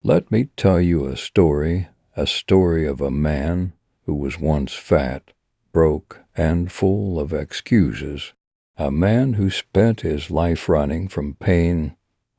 Let me tell you a story of a man who was once fat, broke, and full of excuses. A man who spent his life running from pain,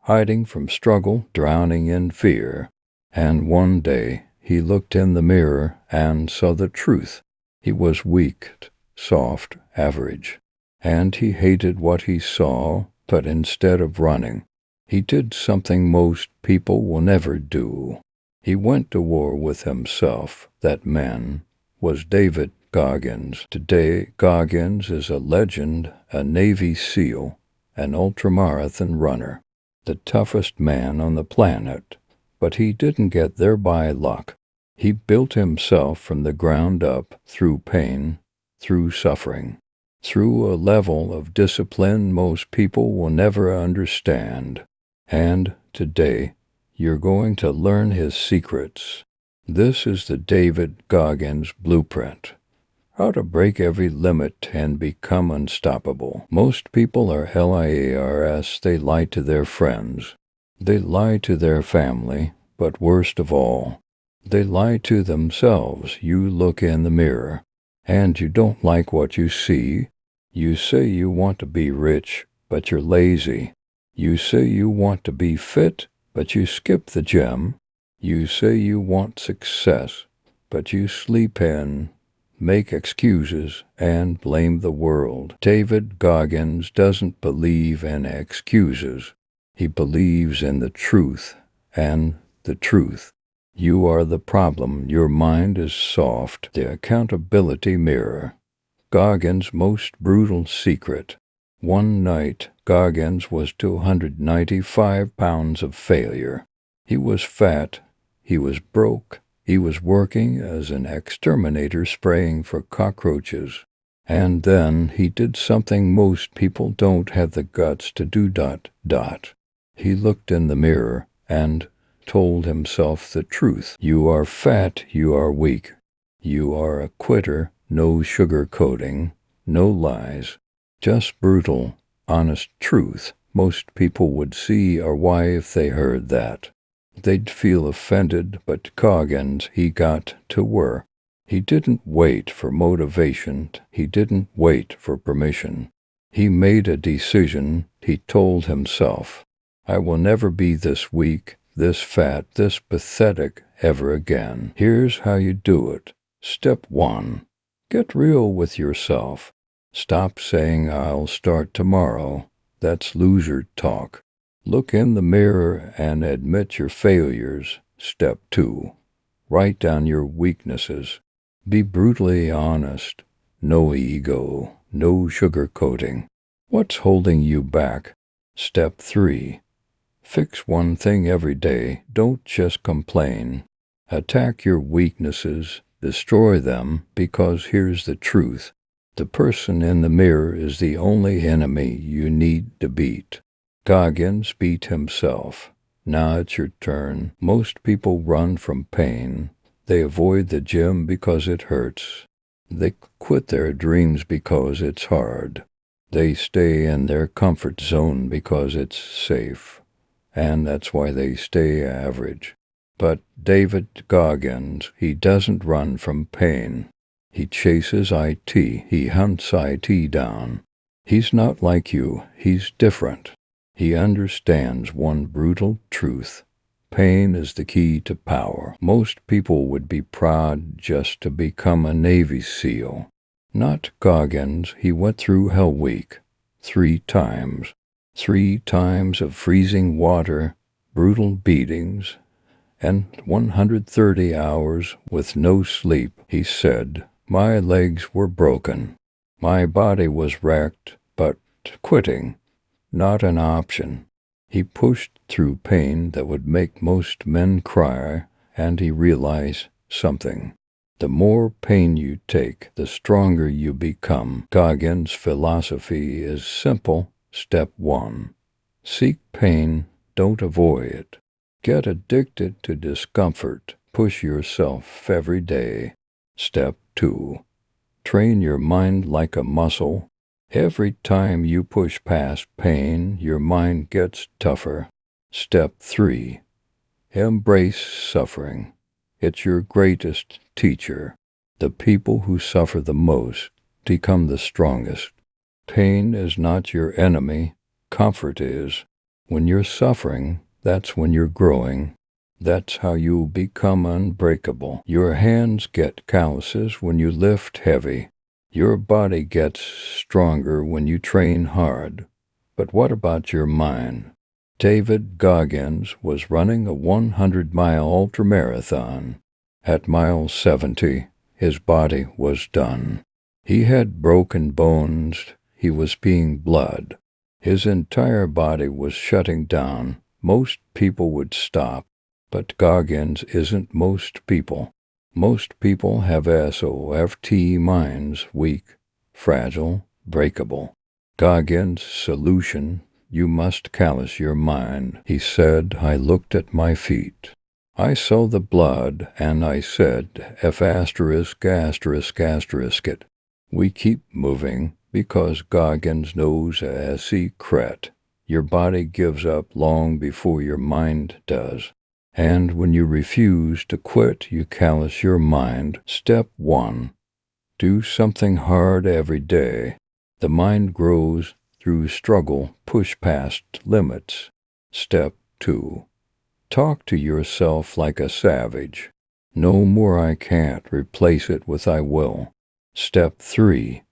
hiding from struggle, drowning in fear. And one day he looked in the mirror and saw the truth. He was weak, soft, average, and he hated what he saw, but instead of running, he did something most people will never do. He went to war with himself. That man was David Goggins. Today, Goggins is a legend, a Navy SEAL, an ultramarathon runner, the toughest man on the planet. But he didn't get there by luck. He built himself from the ground up through pain, through suffering, through a level of discipline most people will never understand. And today, you're going to learn his secrets. This is the David Goggins blueprint. How to break every limit and become unstoppable. Most people are liars. They lie to their friends. They lie to their family, but worst of all, they lie to themselves. You look in the mirror, and you don't like what you see. You say you want to be rich, but you're lazy. You say you want to be fit, but you skip the gym. You say you want success, but you sleep in, make excuses, and blame the world. David Goggins doesn't believe in excuses. He believes in the truth, and the truth. You are the problem. Your mind is soft. The accountability mirror. Goggins' most brutal secret. One night, Goggins was 295 pounds of failure. He was fat. He was broke. He was working as an exterminator spraying for cockroaches. And then he did something most people don't have the guts to do. He looked in the mirror and told himself the truth. You are fat. You are weak. You are a quitter. No sugarcoating. No lies. Just brutal, honest truth. Most people would see or why if they heard that. They'd feel offended, but Goggins, he got to work. He didn't wait for motivation. He didn't wait for permission. He made a decision. He told himself, I will never be this weak, this fat, this pathetic ever again. Here's how you do it. Step 1. Get real with yourself. Stop saying, I'll start tomorrow. That's loser talk. Look in the mirror and admit your failures. Step 2. Write down your weaknesses. Be brutally honest. No ego. No sugarcoating. What's holding you back? Step 3. Fix one thing every day. Don't just complain. Attack your weaknesses. Destroy them, because here's the truth. The person in the mirror is the only enemy you need to beat. Goggins beat himself. Now it's your turn. Most people run from pain. They avoid the gym because it hurts. They quit their dreams because it's hard. They stay in their comfort zone because it's safe. And that's why they stay average. But David Goggins, he doesn't run from pain. He chases IT. He hunts IT down. He's not like you. He's different. He understands one brutal truth. Pain is the key to power. Most people would be proud just to become a Navy SEAL. Not Goggins. He went through Hell Week 3 times. 3 times of freezing water, brutal beatings, and 130 hours with no sleep. He said, my legs were broken. My body was wrecked, but quitting, not an option. He pushed through pain that would make most men cry, and he realized something. The more pain you take, the stronger you become. Goggins' philosophy is simple. Step 1. Seek pain, don't avoid it. Get addicted to discomfort. Push yourself every day. Step 2. Train your mind like a muscle. Every time you push past pain, your mind gets tougher. Step 3. Embrace suffering. It's your greatest teacher. The people who suffer the most become the strongest. Pain is not your enemy. Comfort is. When you're suffering, that's when you're growing. That's how you become unbreakable. Your hands get calluses when you lift heavy. Your body gets stronger when you train hard. But what about your mind? David Goggins was running a 100-mile ultramarathon. At mile 70, his body was done. He had broken bones. He was peeing blood. His entire body was shutting down. Most people would stop, but Goggins isn't most people. Most people have SOFT minds, weak, fragile, breakable. Goggins' solution: you must callus your mind. He said, I looked at my feet. I saw the blood, and I said, F*** it. We keep moving because Goggins knows a secret. Your body gives up long before your mind does. And when you refuse to quit, you callus your mind. Step 1. Do something hard every day. The mind grows through struggle. Push past limits. Step 2. Talk to yourself like a savage. No more I can't. Replace it with I will. Step 3.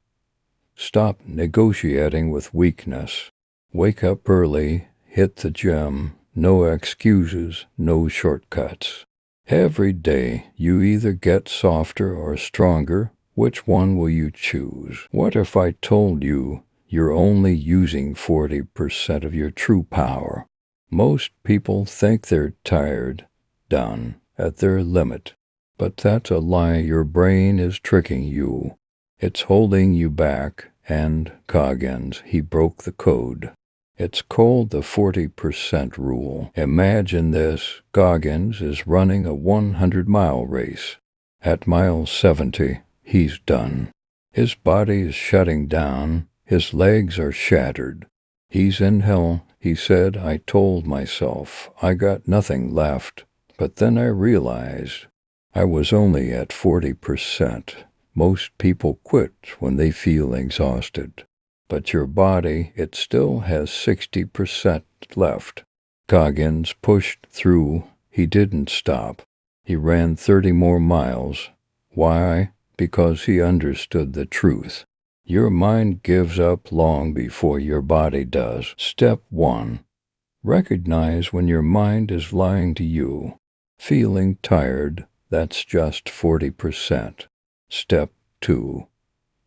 Stop negotiating with weakness. Wake up early. Hit the gym. No excuses, no shortcuts. Every day you either get softer or stronger. Which one will you choose? What if I told you you're only using 40% of your true power? Most people think they're tired, done, at their limit. But that's a lie. Your brain is tricking you. It's holding you back, and Goggins, he broke the code. It's called the 40% rule. Imagine this. Goggins is running a 100-mile race. At mile 70, he's done. His body is shutting down. His legs are shattered. He's in hell. He said, I told myself I got nothing left. But then I realized I was only at 40%. Most people quit when they feel exhausted. But your body, it still has 60% left. Goggins pushed through. He didn't stop. He ran 30 more miles. Why? Because he understood the truth. Your mind gives up long before your body does. Step 1. Recognize when your mind is lying to you. Feeling tired, that's just 40%. Step 2.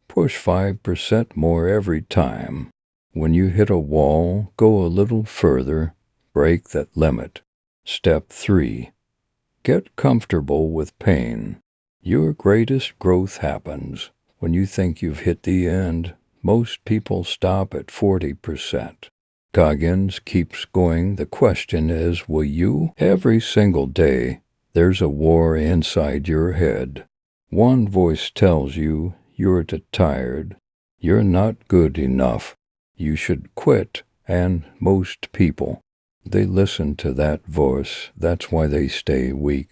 Push 5% more every time. When you hit a wall, go a little further. Break that limit. Step 3. Get comfortable with pain. Your greatest growth happens when you think you've hit the end. Most people stop at 40%. Goggins keeps going. The question is, will you? Every single day, there's a war inside your head. One voice tells you you're too tired. You're not good enough. You should quit. And most people, they listen to that voice. That's why they stay weak.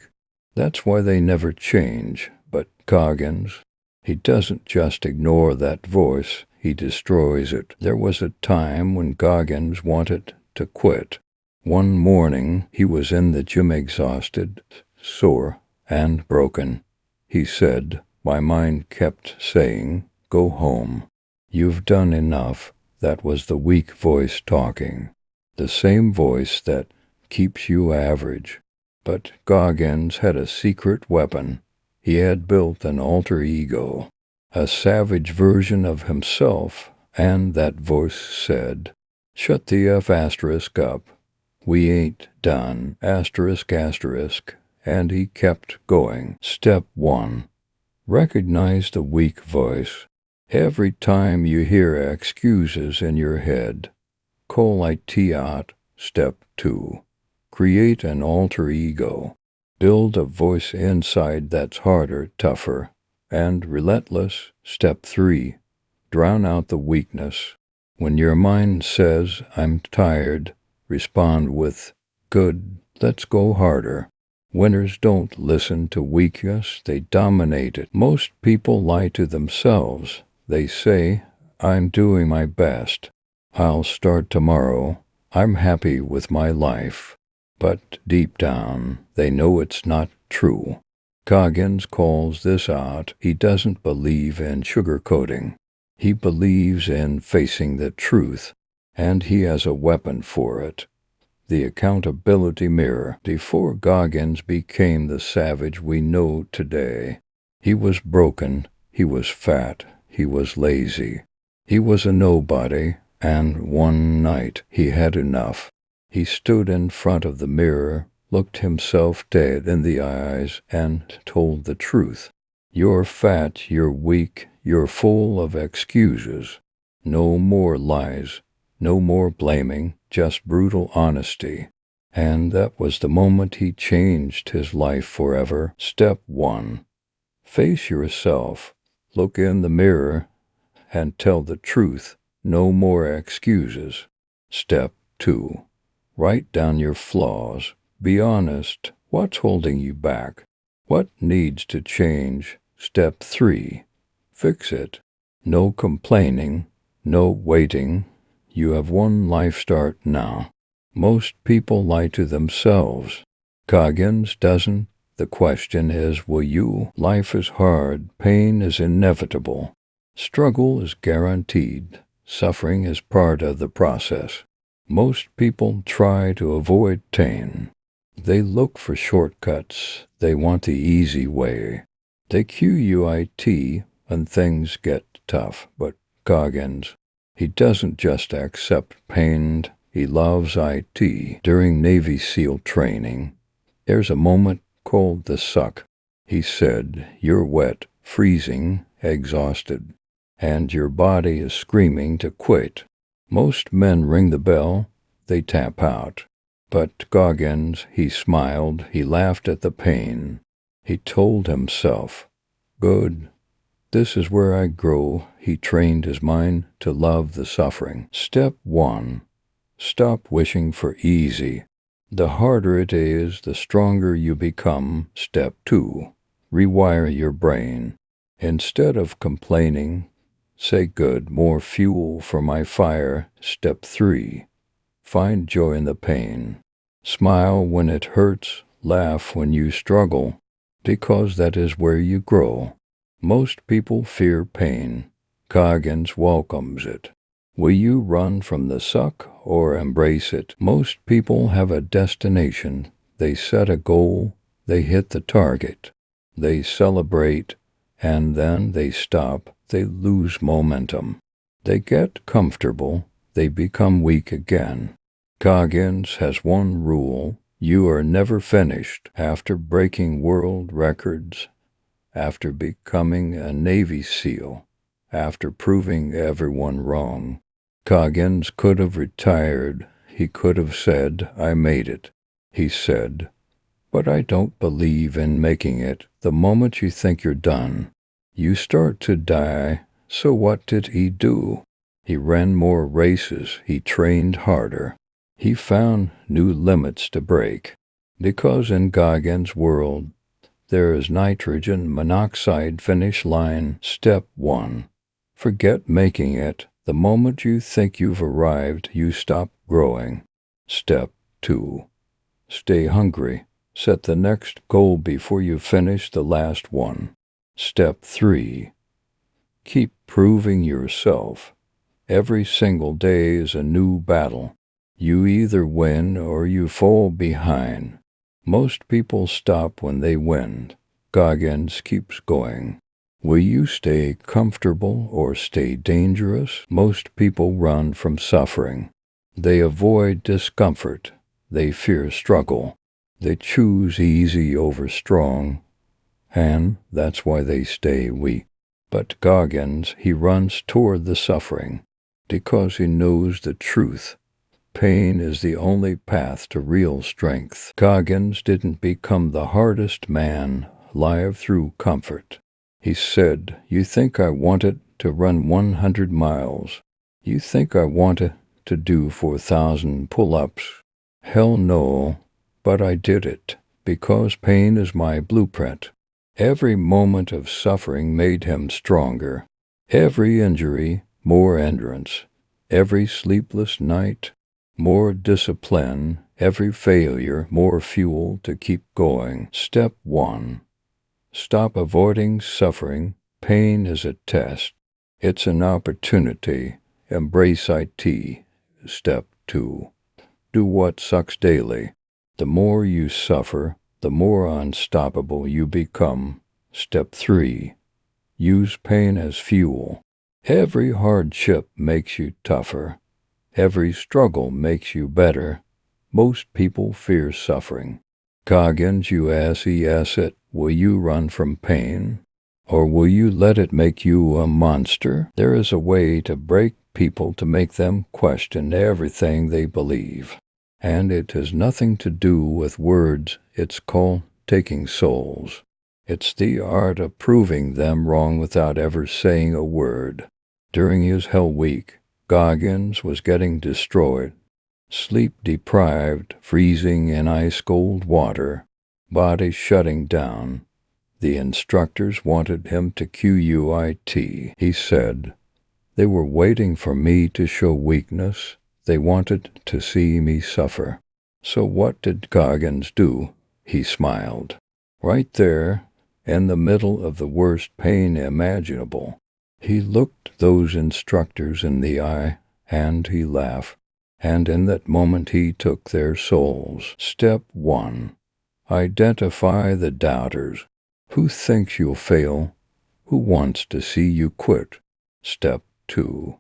That's why they never change. But Goggins, he doesn't just ignore that voice. He destroys it. There was a time when Goggins wanted to quit. One morning, he was in the gym exhausted, sore, and broken. He said, my mind kept saying, go home. You've done enough. That was the weak voice talking. The same voice that keeps you average. But Goggins had a secret weapon. He had built an alter ego, a savage version of himself, and that voice said, shut the F** up. We ain't done, ***, and he kept going. Step 1. Recognize the weak voice. Every time you hear excuses in your head, call it out. Step 2. Create an alter ego. Build a voice inside that's harder, tougher, and relentless. Step 3. Drown out the weakness. When your mind says, I'm tired, respond with, good, Let's go harder. Winners don't listen to weakness, they dominate it. Most people lie to themselves. They say, I'm doing my best. I'll start tomorrow. I'm happy with my life. But deep down, they know it's not true. Goggins calls this out. He doesn't believe in sugarcoating. He believes in facing the truth, and he has a weapon for it. The accountability mirror. Before Goggins became the savage we know today, he was broken, he was fat, he was lazy. He was a nobody, and one night he had enough. He stood in front of the mirror, looked himself dead in the eyes, and told the truth. You're fat, you're weak, you're full of excuses. No more lies, no more blaming, just brutal honesty. And that was the moment he changed his life forever. Step 1. Face yourself. Look in the mirror and tell the truth. No more excuses. Step 2. Write down your flaws. Be honest. What's holding you back? What needs to change? Step 3. Fix it. No complaining. No waiting. You have one life. Start now. Most people lie to themselves. Goggins doesn't. The question is, will you? Life is hard. Pain is inevitable. Struggle is guaranteed. Suffering is part of the process. Most people try to avoid pain. They look for shortcuts. They want the easy way. They quit when things get tough. But Goggins, he doesn't just accept pain. He loves IT. During Navy SEAL training, there's a moment called the suck. He said, you're wet, freezing, exhausted, and your body is screaming to quit. Most men ring the bell, they tap out. But Goggins, he smiled, he laughed at the pain. He told himself, good, this is where I grow. He trained his mind to love the suffering. Step 1. Stop wishing for easy. The harder it is, the stronger you become. Step 2. Rewire your brain. Instead of complaining, say good, more fuel for my fire. Step 3. Find joy in the pain. Smile when it hurts, laugh when you struggle, because that is where you grow. Most people fear pain. Goggins welcomes it. Will you run from the suck or embrace it? Most people have a destination. They set a goal, they hit the target, they celebrate, and then they stop. They lose momentum. They get comfortable. They become weak again. Goggins has one rule. You are never finished. After breaking world records, after becoming a Navy SEAL, after proving everyone wrong, Goggins could have retired. He could have said, I made it. He said, but I don't believe in making it. The moment you think you're done, you start to die. So what did he do? He ran more races. He trained harder. He found new limits to break. Because in Goggins' world, there is nitrogen monoxide finish line. Step 1. Forget making it. The moment you think you've arrived, you stop growing. Step 2. Stay hungry. Set the next goal before you finish the last one. Step 3. Keep proving yourself. Every single day is a new battle. You either win or you fall behind. Most people stop when they win. Goggins keeps going. Will you stay comfortable or stay dangerous? Most people run from suffering. They avoid discomfort. They fear struggle. They choose easy over strong, and that's why they stay weak. But Goggins, he runs toward the suffering because he knows the truth. Pain is the only path to real strength. Goggins didn't become the hardest man alive through comfort. He said, you think I wanted to run 100 miles? You think I wanted to do 4,000 pull-ups? Hell no. but I did it, because pain is my blueprint. Every moment of suffering made him stronger. Every injury, more endurance. Every sleepless night, more discipline. Every failure, more fuel to keep going. Step 1. Stop avoiding suffering. Pain is a test. It's an opportunity. Embrace IT. Step 2. Do what sucks daily. The more you suffer, the more unstoppable you become. Step 3. Use pain as fuel. Every hardship makes you tougher. Every struggle makes you better. Most people fear suffering. Goggins, you assess it. Will you run from pain? Or will you let it make you a monster? There is a way to break people to make them question everything they believe. And it has nothing to do with words. It's called taking souls. It's the art of proving them wrong without ever saying a word. During his Hell Week, Goggins was getting destroyed. Sleep deprived, freezing in ice-cold water, body shutting down. The instructors wanted him to quit. He said, "They were waiting for me to show weakness. They wanted to see me suffer." So what did Goggins do? He smiled. Right there, in the middle of the worst pain imaginable. He looked those instructors in the eye, and he laughed. And in that moment he took their souls. Step 1. Identify the doubters. Who thinks you'll fail? Who wants to see you quit? Step 2.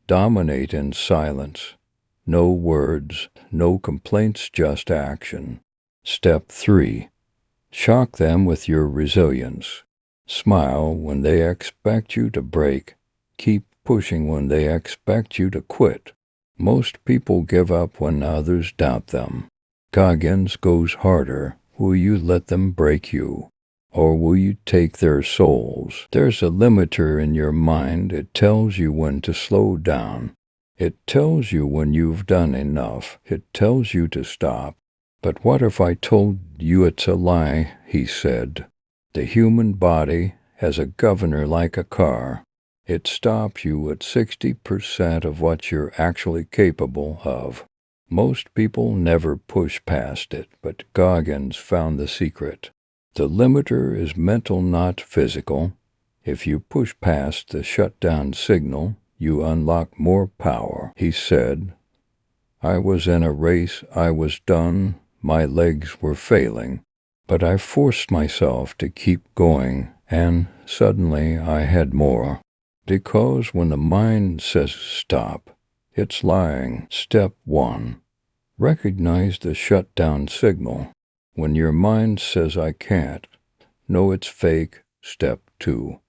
Dominate in silence. No words, no complaints, just action. Step 3. Shock them with your resilience. Smile when they expect you to break. Keep pushing when they expect you to quit. Most people give up when others doubt them. Goggins goes harder. Will you let them break you? Or will you take their souls? There's a limiter in your mind. It tells you when to slow down. It tells you when you've done enough. It tells you to stop. But what if I told you it's a lie? He said. The human body has a governor like a car. It stops you at 60% of what you're actually capable of. Most people never push past it, but Goggins found the secret. The limiter is mental, not physical. If you push past the shutdown signal, you unlock more power. He said, I was in a race, I was done, my legs were failing, but I forced myself to keep going, and suddenly I had more. Because when the mind says stop, it's lying. Step 1. Recognize the shutdown signal. When your mind says I can't, know it's fake. Step 2.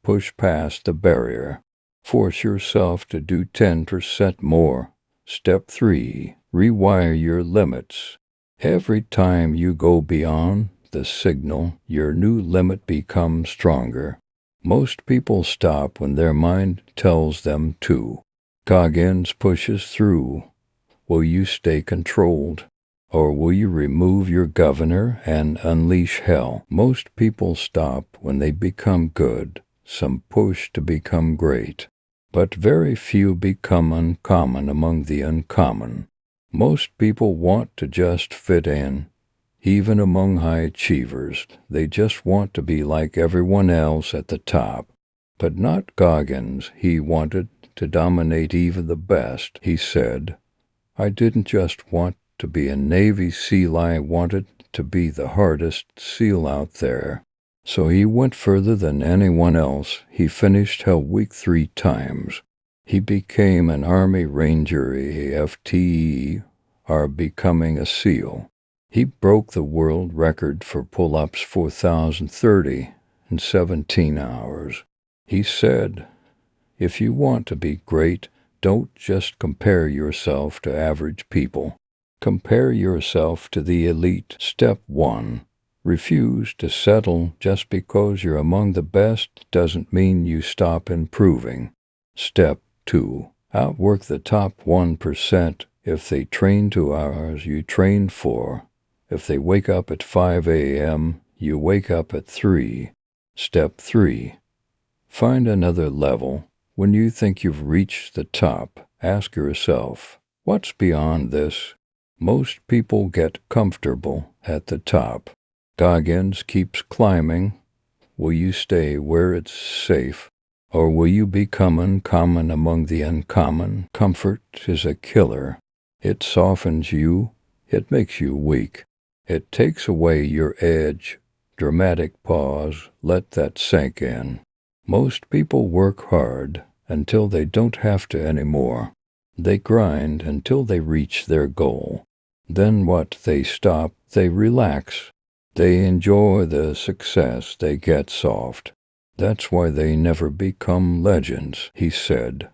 Push past the barrier. Force yourself to do 10% more. Step 3. Rewire your limits. Every time you go beyond the signal, your new limit becomes stronger. Most people stop when their mind tells them to. Goggins pushes through. Will you stay controlled? Or will you remove your governor and unleash hell? Most people stop when they become good. Some push to become great. But very few become uncommon among the uncommon. Most people want to just fit in. Even among high achievers, they just want to be like everyone else at the top. But not Goggins. He wanted to dominate even the best. He said, I didn't just want to be a Navy SEAL, I wanted to be the hardest SEAL out there. So he went further than anyone else. He finished Hell Week 3 times. He became an Army Ranger, a FTE, or becoming a SEAL. He broke the world record for pull-ups 4,030 in 17 hours. He said, if you want to be great, don't just compare yourself to average people. Compare yourself to the elite. Step 1. Refuse to settle. Just because you're among the best doesn't mean you stop improving. Step 2. Outwork the top 1%. If they train 2 hours, you train 4. If they wake up at 5 a.m., you wake up at 3. Step 3. Find another level. When you think you've reached the top, ask yourself, what's beyond this? Most people get comfortable at the top. Goggins keeps climbing. Will you stay where it's safe, or will you become uncommon among the uncommon? Comfort is a killer. It softens you. It makes you weak. It takes away your edge. Dramatic pause. Let that sink in. Most people work hard until they don't have to anymore. They grind until they reach their goal. Then what? They stop. They relax. They enjoy the success. They get soft. That's why they never become legends, he said.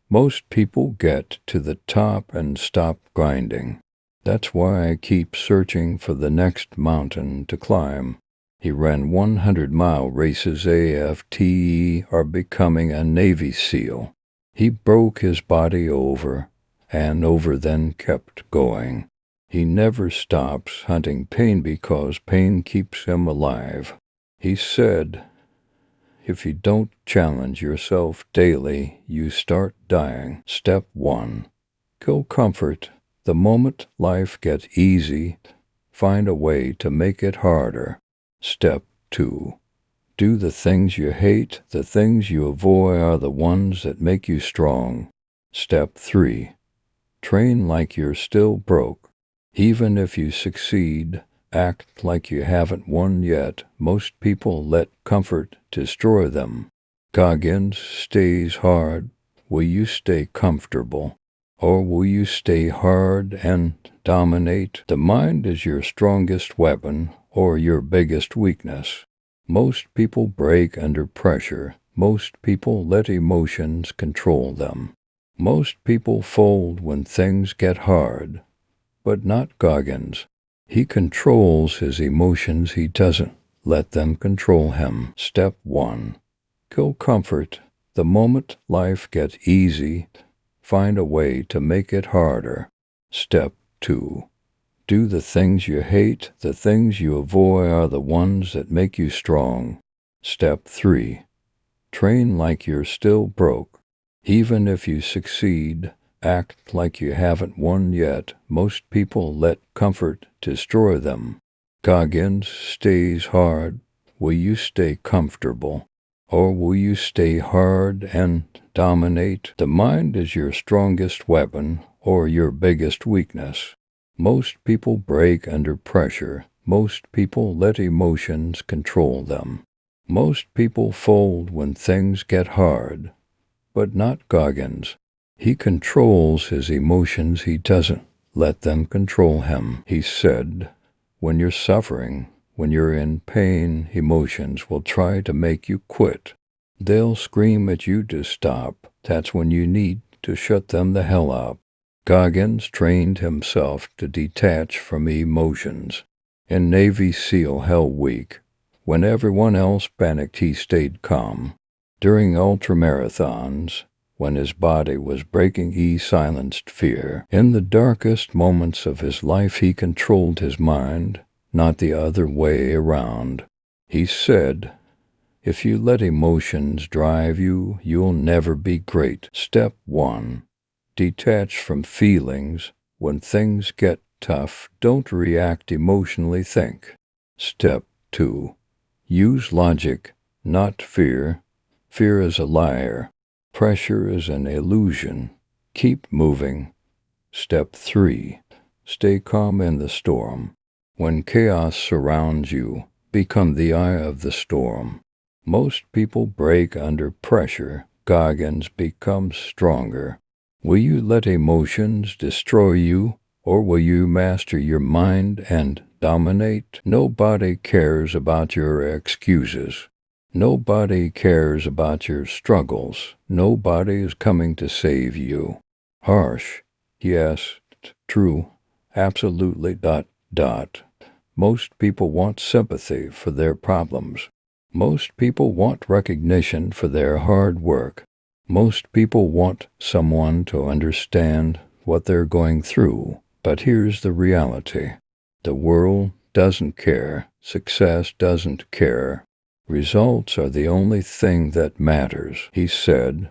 Most people get to the top and stop grinding. That's why I keep searching for the next mountain to climb. He ran 100-mile races AFTE or becoming a Navy SEAL. He broke his body over and over, then kept going. He never stops hunting pain because pain keeps him alive. He said, if you don't challenge yourself daily, you start dying. Step 1. Kill comfort. The moment life gets easy, find a way to make it harder. Step 2. Do the things you hate. The things you avoid are the ones that make you strong. Step 3. Train like you're still broke. Even if you succeed, act like you haven't won yet. Most people let comfort destroy them. Goggins stays hard. Will you stay comfortable? Or will you stay hard and dominate? The mind is your strongest weapon or your biggest weakness. Most people break under pressure. Most people let emotions control them. Most people fold when things get hard. But not Goggins. He controls his emotions. He doesn't let them control him. Step 1. Kill comfort. The moment life gets easy, find a way to make it harder. Step 2. Do the things you hate. The things you avoid are the ones that make you strong. Step 3. Train like you're still broke. Even if you succeed, act like you haven't won yet. Most people let comfort destroy them. Goggins stays hard. Will you stay comfortable? Or will you stay hard and dominate? The mind is your strongest weapon or your biggest weakness. Most people break under pressure. Most people let emotions control them. Most people fold when things get hard. But not Goggins. He controls his emotions. He doesn't let them control him. He said, when you're suffering, when you're in pain, emotions will try to make you quit. They'll scream at you to stop. That's when you need to shut them the hell up. Goggins trained himself to detach from emotions. In Navy SEAL Hell Week, when everyone else panicked, he stayed calm. During ultramarathons, when his body was breaking, he silenced fear. In the darkest moments of his life, he controlled his mind, not the other way around. He said, if you let emotions drive you, you'll never be great. Step 1. Detach from feelings. When things get tough, don't react emotionally, think. Step 2. Use logic, not fear. Fear is a liar. Pressure is an illusion. Keep moving. Step 3. Stay calm in the storm. When chaos surrounds you, become the eye of the storm. Most people break under pressure. Goggins becomes stronger. Will you let emotions destroy you, or will you master your mind and dominate? Nobody cares about your excuses. Nobody cares about your struggles. Nobody is coming to save you. Harsh. Yes. True. Absolutely. ... Most people want sympathy for their problems. Most people want recognition for their hard work. Most people want someone to understand what they're going through. But here's the reality. The world doesn't care. Success doesn't care. Results are the only thing that matters. He said,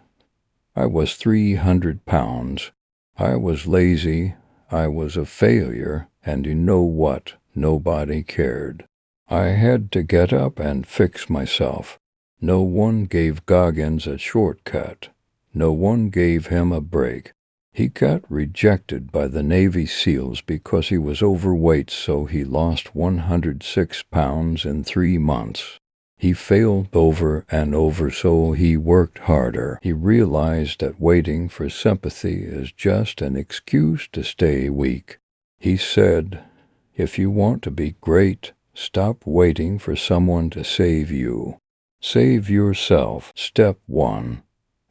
I was 300 pounds. I was lazy. I was a failure. And you know what? Nobody cared. I had to get up and fix myself. No one gave Goggins a shortcut. No one gave him a break. He got rejected by the Navy SEALs because he was overweight, so he lost 106 pounds in 3 months. He failed over and over, so he worked harder. He realized that waiting for sympathy is just an excuse to stay weak. He said, if you want to be great, stop waiting for someone to save you. Save yourself. Step 1.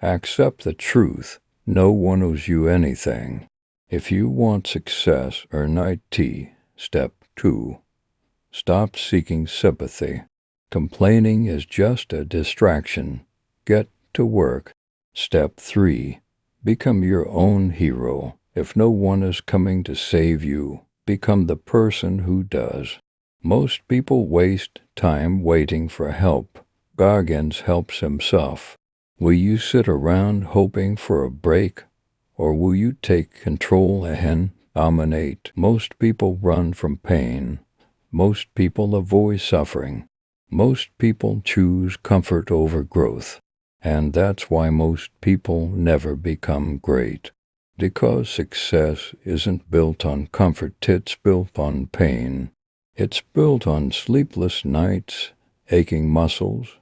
Accept the truth. No one owes you anything. If you want success, earn IT. Step 2. Stop seeking sympathy. Complaining is just a distraction. Get to work. Step 3. Become your own hero. If no one is coming to save you, become the person who does. Most people waste time waiting for help. Goggins helps himself. Will you sit around hoping for a break, or will you take control and dominate? Most people run from pain. Most people avoid suffering. Most people choose comfort over growth. And that's why most people never become great. Because success isn't built on comfort, it's built on pain. It's built on sleepless nights, aching muscles,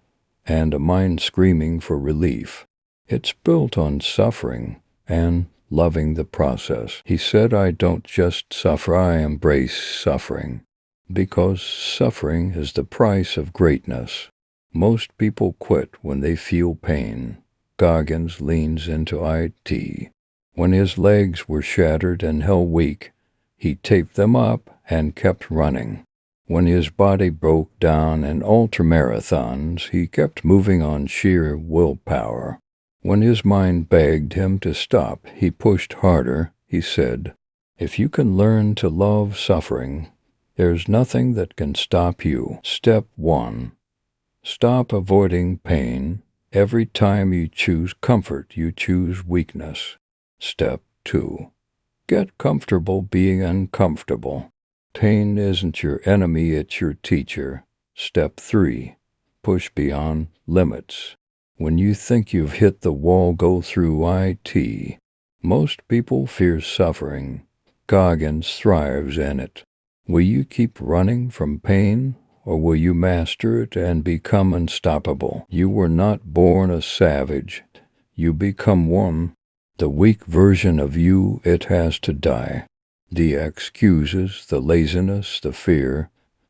and a mind screaming for relief. It's built on suffering and loving the process. He said, I don't just suffer, I embrace suffering. Because suffering is the price of greatness. Most people quit when they feel pain. Goggins leans into IT. When his legs were shattered and held weak, he taped them up and kept running. When his body broke down in ultramarathons, he kept moving on sheer willpower. When his mind begged him to stop, he pushed harder. He said, if you can learn to love suffering, there's nothing that can stop you. Step 1. Stop avoiding pain. Every time you choose comfort, you choose weakness. Step 2. Get comfortable being uncomfortable. Pain isn't your enemy, it's your teacher. Step 3. Push beyond limits. When you think you've hit the wall, go through IT. Most people fear suffering. Goggins thrives in it. Will you keep running from pain, or will you master it and become unstoppable? You were not born a savage. You become one. The weak version of you, it has to die. The excuses, the laziness, the fear,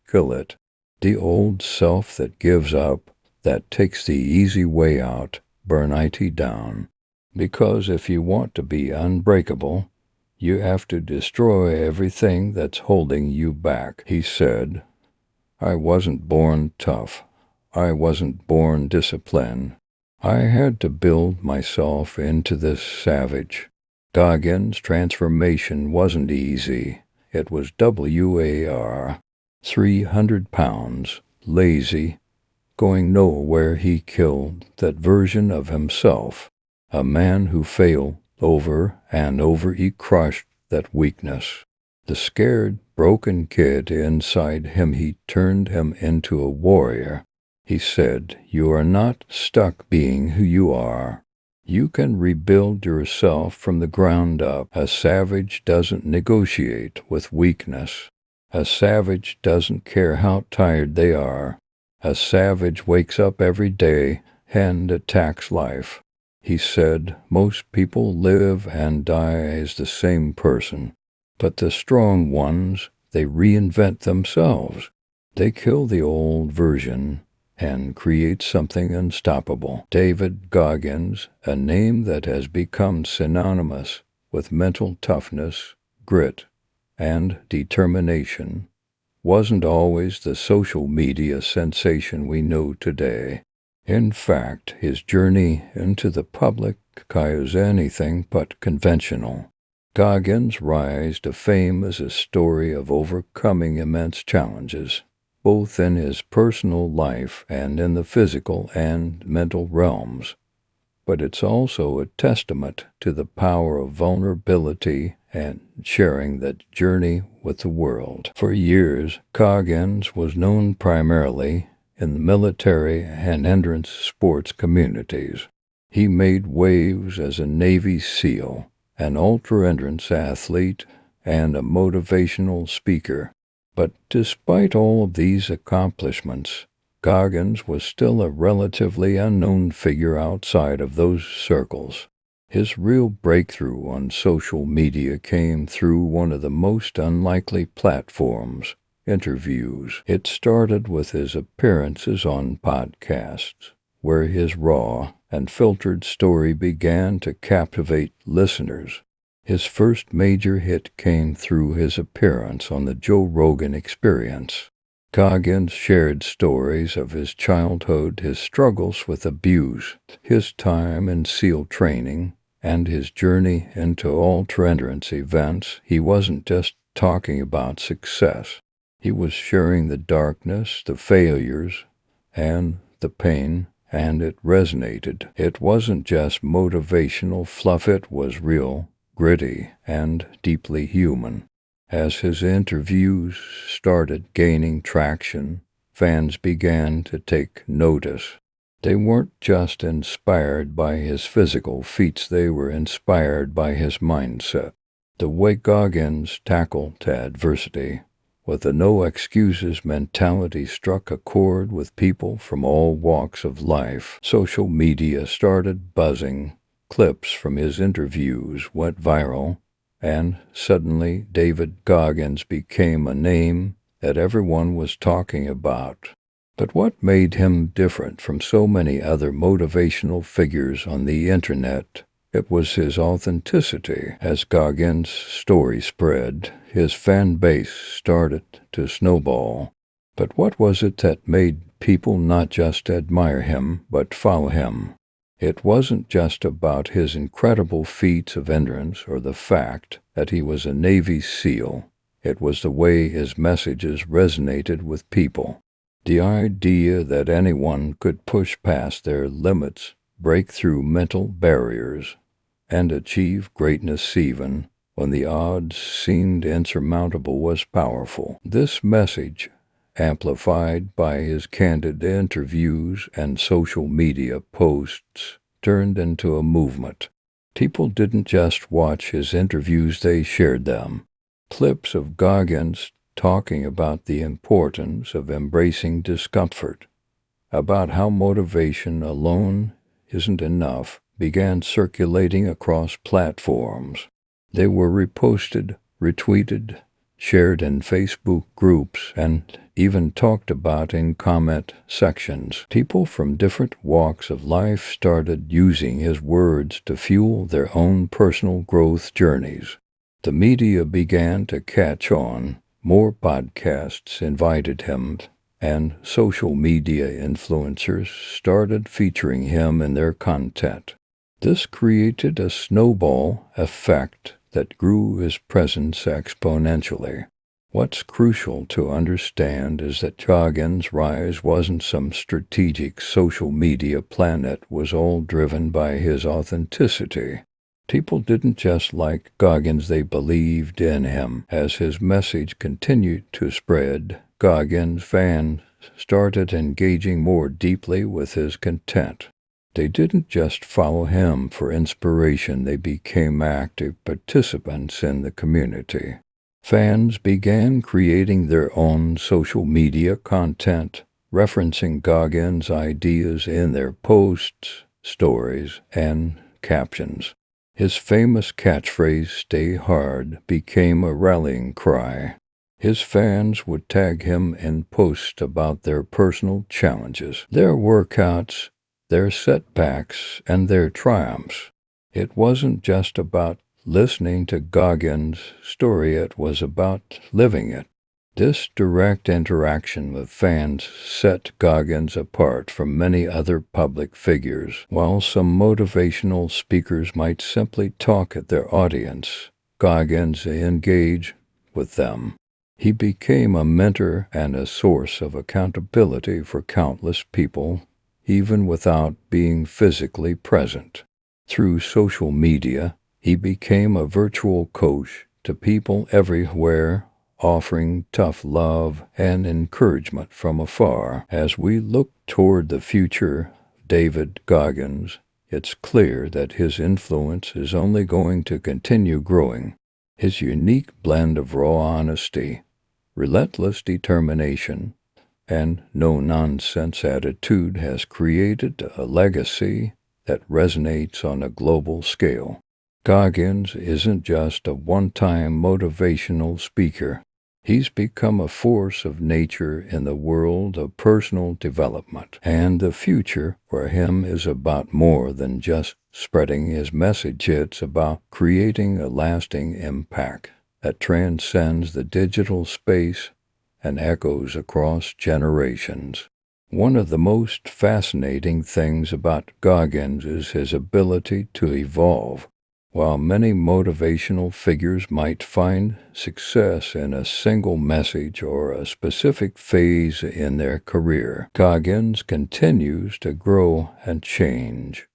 kill it. The old self that gives up, that takes the easy way out, burn it down. Because if you want to be unbreakable, you have to destroy everything that's holding you back. He said, I wasn't born tough. I wasn't born disciplined. I had to build myself into this savage. Goggins' transformation wasn't easy. It was WAR. 300 pounds, lazy, going nowhere. He killed that version of himself. A man who failed over and over. He crushed that weakness. The scared, broken kid inside him, he turned him into a warrior. He said, you are not stuck being who you are. You can rebuild yourself from the ground up. A savage doesn't negotiate with weakness. A savage doesn't care how tired they are. A savage wakes up every day and attacks life. He said, most people live and die as the same person. But the strong ones, they reinvent themselves. They kill the old version and create something unstoppable. David Goggins, a name that has become synonymous with mental toughness, grit, and determination, wasn't always the social media sensation we know today. In fact, his journey into the public is anything but conventional. Goggins' rise to fame is a story of overcoming immense challenges, both in his personal life and in the physical and mental realms. But it's also a testament to the power of vulnerability and sharing that journey with the world. For years, Goggins was known primarily in the military and endurance sports communities. He made waves as a Navy SEAL, an ultra-endurance athlete, and a motivational speaker. But despite all of these accomplishments, Goggins was still a relatively unknown figure outside of those circles. His real breakthrough on social media came through one of the most unlikely platforms, interviews. It started with his appearances on podcasts, where his raw and filtered story began to captivate listeners. His first major hit came through his appearance on the Joe Rogan Experience. Goggins shared stories of his childhood, his struggles with abuse, his time in SEAL training, and his journey into ultra-endurance events. He wasn't just talking about success. He was sharing the darkness, the failures, and the pain, and it resonated. It wasn't just motivational fluff, it was real, gritty, and deeply human. As his interviews started gaining traction, fans began to take notice. They weren't just inspired by his physical feats, they were inspired by his mindset. The way Goggins tackled adversity with a no-excuses mentality struck a chord with people from all walks of life. Social media started buzzing. Clips from his interviews went viral, and suddenly David Goggins became a name that everyone was talking about. But what made him different from so many other motivational figures on the internet? It was his authenticity. As Goggins' story spread, his fan base started to snowball. But what was it that made people not just admire him, but follow him? It wasn't just about his incredible feats of endurance or the fact that he was a Navy SEAL. It was the way his messages resonated with people. The idea that anyone could push past their limits, break through mental barriers, and achieve greatness even when the odds seemed insurmountable was powerful. This message, amplified by his candid interviews and social media posts, turned into a movement. People didn't just watch his interviews, they shared them. Clips of Goggins talking about the importance of embracing discomfort, about how motivation alone isn't enough, began circulating across platforms. They were reposted, retweeted, shared in Facebook groups, and even talked about in comment sections. People from different walks of life started using his words to fuel their own personal growth journeys. The media began to catch on. More podcasts invited him, and social media influencers started featuring him in their content. This created a snowball effect that grew his presence exponentially. What's crucial to understand is that Goggins' rise wasn't some strategic social media plan. It was all driven by his authenticity. People didn't just like Goggins, they believed in him. As his message continued to spread, Goggins' fans started engaging more deeply with his content. They didn't just follow him for inspiration, they became active participants in the community. Fans began creating their own social media content, referencing Goggins' ideas in their posts, stories, and captions. His famous catchphrase, "Stay hard," became a rallying cry. His fans would tag him in posts about their personal challenges, their workouts, their setbacks, and their triumphs. It wasn't just about listening to Goggins' story, it was about living it. This direct interaction with fans set Goggins apart from many other public figures. While some motivational speakers might simply talk at their audience, Goggins engaged with them. He became a mentor and a source of accountability for countless people, even without being physically present. Through social media, he became a virtual coach to people everywhere, offering tough love and encouragement from afar. As we look toward the future of David Goggins, it's clear that his influence is only going to continue growing. His unique blend of raw honesty, relentless determination, and no-nonsense attitude has created a legacy that resonates on a global scale. Goggins isn't just a one-time motivational speaker. He's become a force of nature in the world of personal development, and the future for him is about more than just spreading his message. It's about creating a lasting impact that transcends the digital space and echoes across generations. One of the most fascinating things about Goggins is his ability to evolve. While many motivational figures might find success in a single message or a specific phase in their career, Goggins continues to grow and change,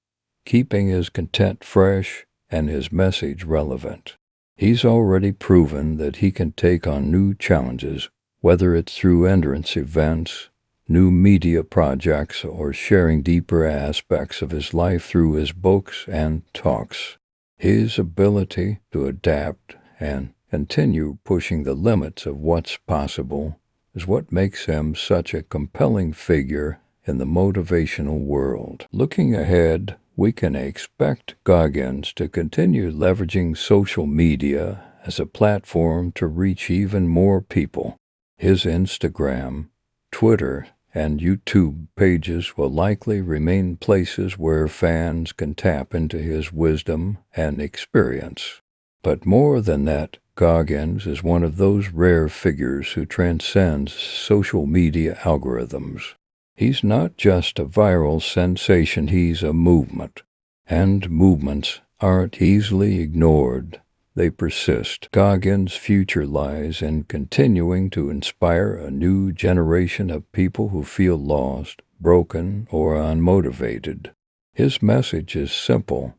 keeping his content fresh and his message relevant. He's already proven that he can take on new challenges, whether it's through endurance events, new media projects, or sharing deeper aspects of his life through his books and talks. His ability to adapt and continue pushing the limits of what's possible is what makes him such a compelling figure in the motivational world. Looking ahead, we can expect Goggins to continue leveraging social media as a platform to reach even more people. His Instagram, Twitter, and YouTube pages will likely remain places where fans can tap into his wisdom and experience. But more than that, Goggins is one of those rare figures who transcends social media algorithms. He's not just a viral sensation, he's a movement. And movements aren't easily ignored. They persist. Goggins' future lies in continuing to inspire a new generation of people who feel lost, broken, or unmotivated. His message is simple.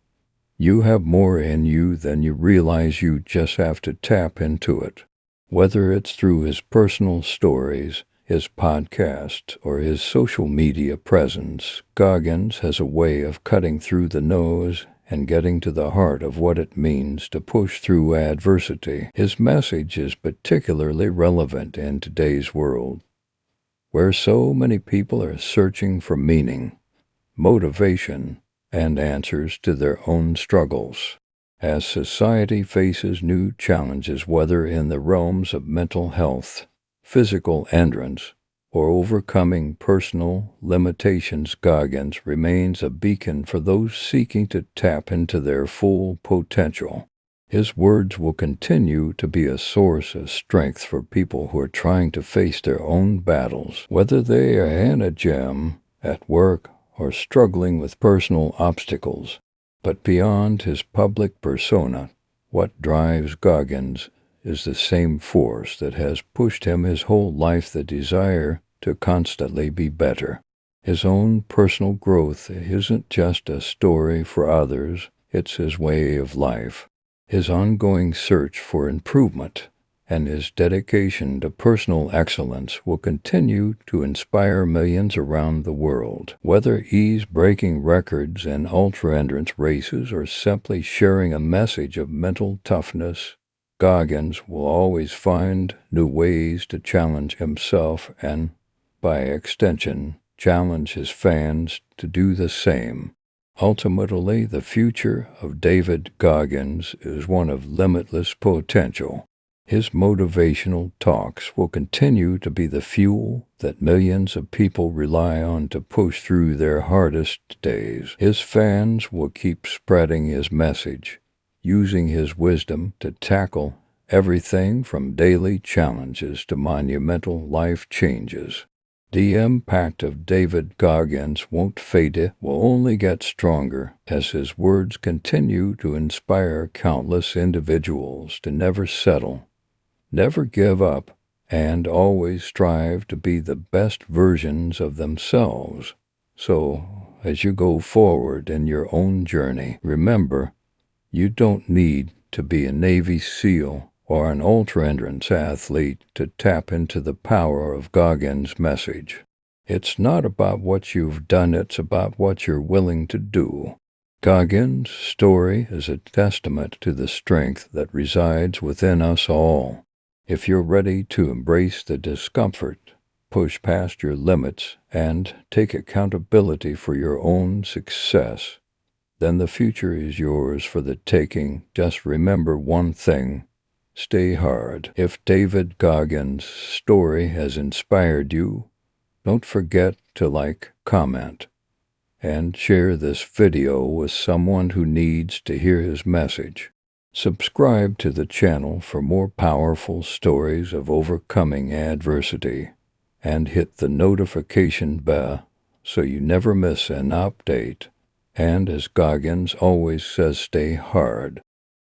You have more in you than you realize. You just have to tap into it. Whether it's through his personal stories, his podcasts, or his social media presence, Goggins has a way of cutting through the noise and getting to the heart of what it means to push through adversity. His message is particularly relevant in today's world, where so many people are searching for meaning, motivation, and answers to their own struggles. As society faces new challenges, whether in the realms of mental health, physical endurance, or overcoming personal limitations, Goggins remains a beacon for those seeking to tap into their full potential. His words will continue to be a source of strength for people who are trying to face their own battles, whether they are in a gym, at work, or struggling with personal obstacles. But beyond his public persona, what drives Goggins is the same force that has pushed him his whole life: the desire to constantly be better. His own personal growth isn't just a story for others, it's his way of life. His ongoing search for improvement and his dedication to personal excellence will continue to inspire millions around the world. Whether he's breaking records in ultra-endurance races or simply sharing a message of mental toughness, Goggins will always find new ways to challenge himself and, by extension, challenge his fans to do the same. Ultimately, the future of David Goggins is one of limitless potential. His motivational talks will continue to be the fuel that millions of people rely on to push through their hardest days. His fans will keep spreading his message, using his wisdom to tackle everything from daily challenges to monumental life changes. The impact of David Goggins won't fade, it will only get stronger as his words continue to inspire countless individuals to never settle, never give up, and always strive to be the best versions of themselves. So, as you go forward in your own journey, remember, you don't need to be a Navy SEAL or an ultra-endurance athlete to tap into the power of Goggins' message. It's not about what you've done, it's about what you're willing to do. Goggins' story is a testament to the strength that resides within us all. If you're ready to embrace the discomfort, push past your limits, and take accountability for your own success, then the future is yours for the taking. Just remember one thing: stay hard. If David Goggins' story has inspired you, don't forget to like, comment, and share this video with someone who needs to hear his message. Subscribe to the channel for more powerful stories of overcoming adversity, and hit the notification bell so you never miss an update. And as Goggins always says, stay hard.